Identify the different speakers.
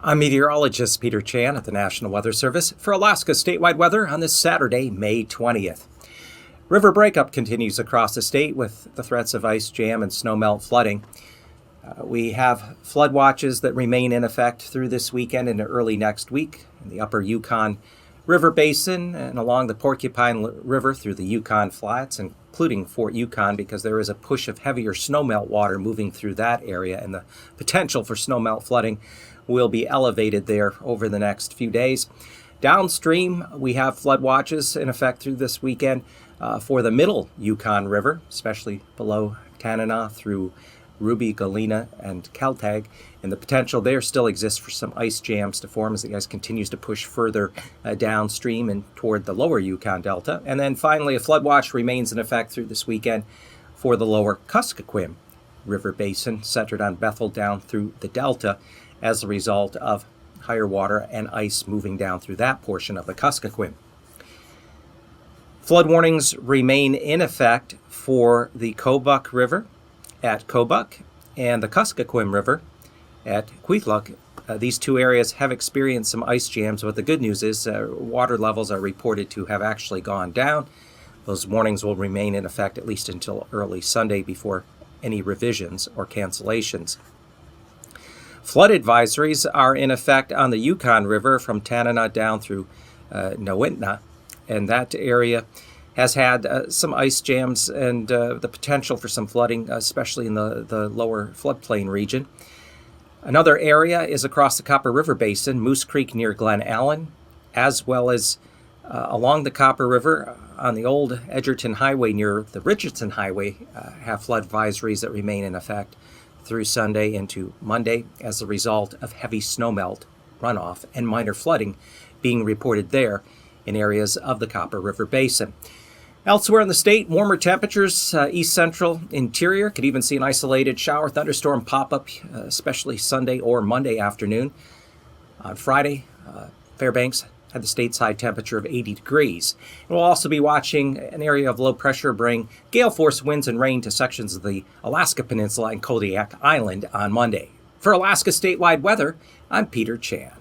Speaker 1: I'm meteorologist Peter Chan at the National Weather Service for Alaska statewide weather on this Saturday, May 20th. River breakup continues across the state with the threats of ice jam and snowmelt flooding. We have flood watches that remain in effect through this weekend and early next week in the upper Yukon River Basin and along the Porcupine River through the Yukon Flats, including Fort Yukon, because there is a push of heavier snowmelt water moving through that area, and the potential for snowmelt flooding will be elevated there over the next few days. Downstream, we have flood watches in effect through this weekend for the middle Yukon River, especially below Tanana through Ruby, Galena, and Kaltag, and the potential there still exists for some ice jams to form as the ice continues to push further downstream and toward the lower Yukon Delta. And then finally, a flood watch remains in effect through this weekend for the lower Kuskokwim River Basin, centered on Bethel down through the Delta, as a result of higher water and ice moving down through that portion of the Kuskokwim. Flood warnings remain in effect for the Kobuk River at Kobuk and the Kuskokwim River at Kwethluk. These two areas have experienced some ice jams, but the good news is water levels are reported to have actually gone down. Those warnings will remain in effect at least until early Sunday before any revisions or cancellations. Flood advisories are in effect on the Yukon River from Tanana down through Nowitna, and that area has had some ice jams and the potential for some flooding, especially in the lower floodplain region. Another area is across the Copper River Basin, Moose Creek near Glen Allen, as well as along the Copper River on the old Edgerton Highway near the Richardson Highway have flood advisories that remain in effect through Sunday into Monday as a result of heavy snowmelt runoff and minor flooding being reported there in areas of the Copper River Basin. Elsewhere in the state, warmer temperatures, east central interior, could even see an isolated shower thunderstorm pop up, especially Sunday or Monday afternoon. On Friday, Fairbanks had the state's high temperature of 80 degrees. And we'll also be watching an area of low pressure bring gale force winds and rain to sections of the Alaska Peninsula and Kodiak Island on Monday. For Alaska statewide weather, I'm Peter Chan.